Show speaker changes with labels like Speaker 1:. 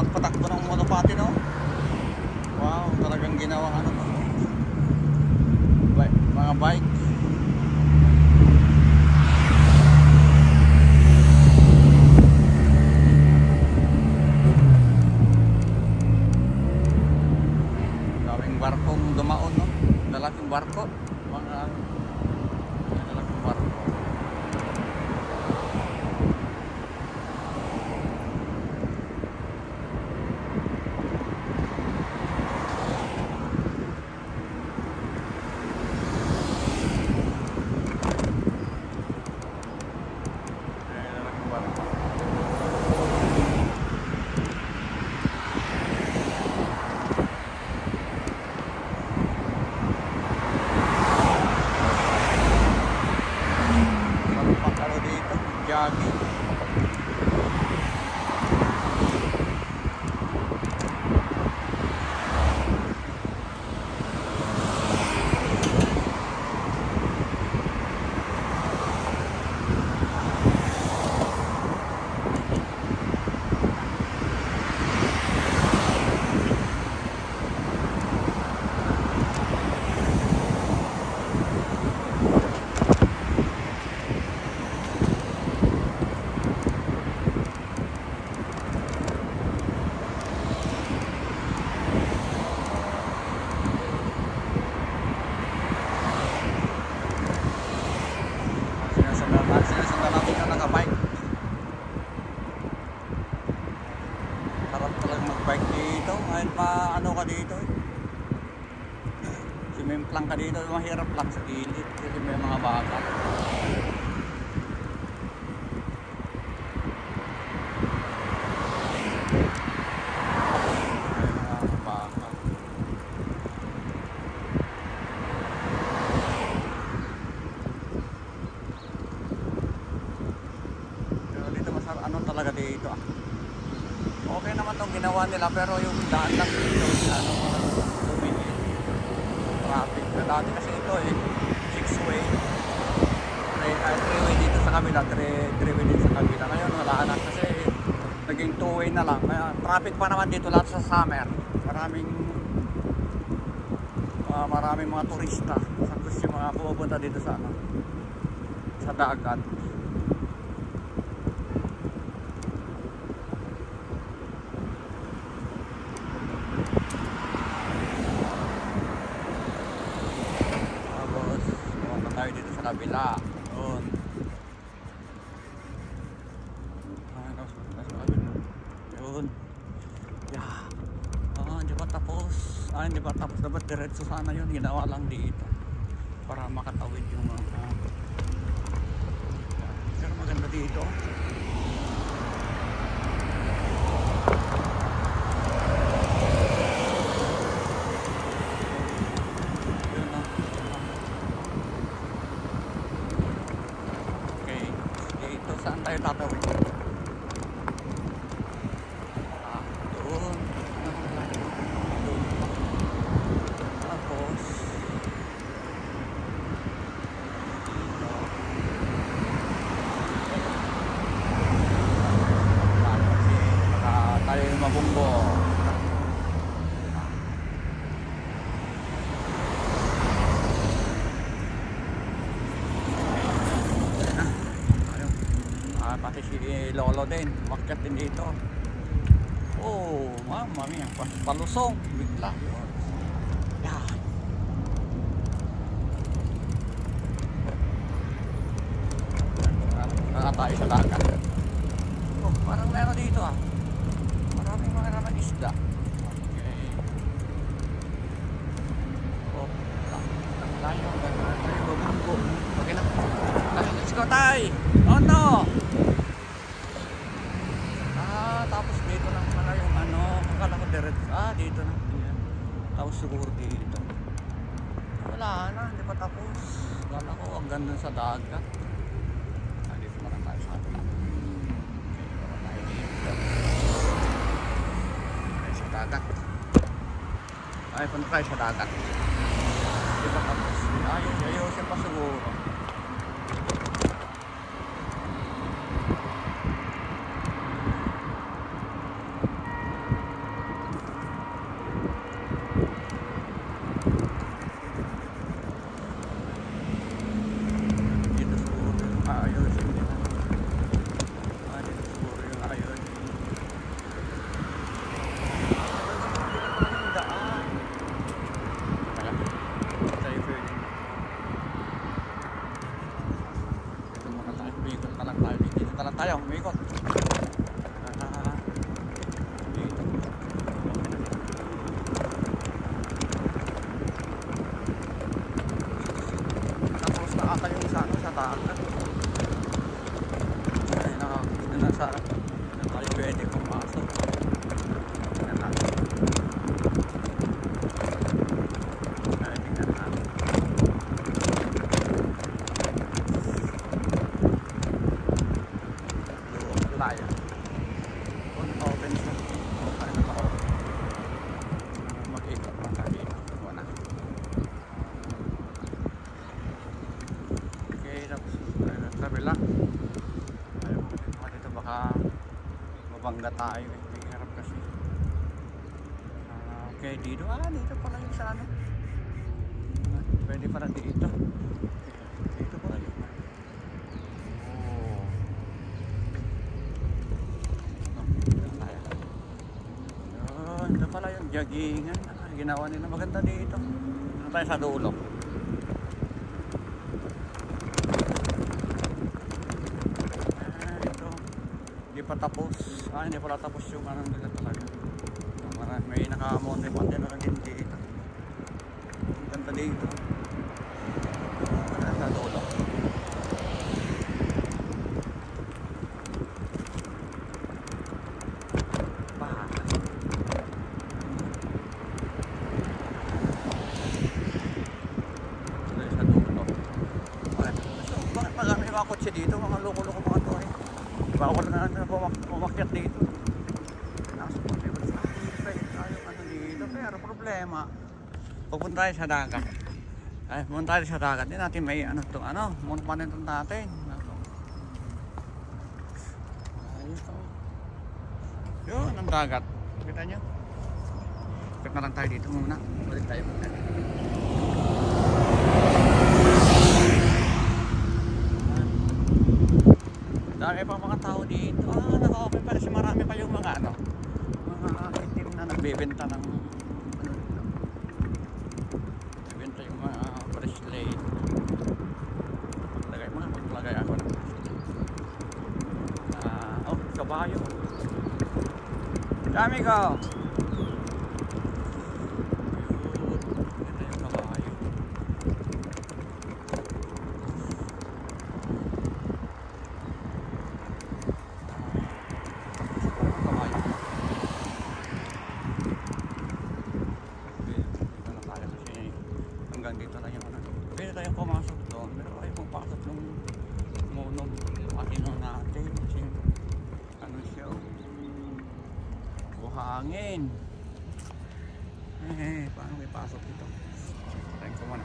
Speaker 1: magpatakbo ng monopati, no? Wow, talagang ginawang ano to. Mga bike. Daming barkong dumaon, no? Lalaking barko. Mga lalaking barko. Jogging. Sinasundan natin na naka-bike. Harap talagang mag-bike dito. Kahit paano ka dito eh. Simimplang ka dito, mahirap lang sa gilid kasi may mga baka. Ano talaga dito ah. Okay naman tong ginawa nila pero yung daan lang dito ano lumigit traffic na dati kasi ito eh 6-way 3-way dito sa kabila 3-way dito sa kabila ngayon wala na kasi naging 2-way na lang kaya traffic pa naman dito lahat sa summer maraming mga turista sa mga pupunta dito sa ano sa dagat. Tayo dito sa kabila. Yun. Yun. Yeah. Hindi pa tapos. Hindi pa tapos. Dapat diretso sana yun. Ginawa lang dito. Para makatawid yung mga pero maganda dito. Saan tayo tatawid? Doon. Doon pa. Tapos tayo mabunggo. Pati si Lolo din, umakyat din dito. Oh, mama mia, palusong bigla. Yeah. Tayo sa dagat. Oh, parang meron dito ah. Maraming mga naman isda. Okay. Oh, tayo bumunggo. Okay na. Let's go tayo. Oh no. Tapos dito lang pala yung ano, akala ko direct, dito na. Yan. Tapos siguro dito. Wala na, hindi pa tapos. Akala ko hanggang dun sa dagat. Dito na lang tayo sa dagat. Okay, wala tayo dito. Tayo sa dagat. Ay, punta tayo sa dagat. Hindi pa tapos. Ayusin pa siguro. bangga tayo eh. May harap kasi. Okay, dito. Dito pala yung sa ano. Pwede pala dito. Dito pala yun. Oh. Yun, ito pala yung joggingan. Ginawa nila maganda dito. Dito tayo sa dulo. Ito. Hindi pa tapos. Hindi pala tapos yung ano nila talaga. May naka-monte pa din na din dito. Ganda dito. Sa dulo. Kotse dito, mga loko-loko mga to eh. Bawal na umakyat dito. Pinasok tayo ano dito, pero problema. Pupunta tayo sa dagat. Pupunta tayo sa dagat. Hindi natin may ano itong ano, monument natin. Yun, ang dagat. Kita nyo? Ikot na lang tayo dito muna. Balik tayo muna. Dami pang mga tao dito. Naka-open pa rin. Marami pa yung mga ano, mga itim na nagbebenta ng nagbebenta yung mga bracelet. Maglagay ako ng kabayo. Dami ko. Hanggang dito na yung ano. Pwede tayong pumasok doon. Pero ayaw pong pasok ng monog. Matino natin. Kasi ano siya. Buhangin. Paano may pasok dito? Thanks so much.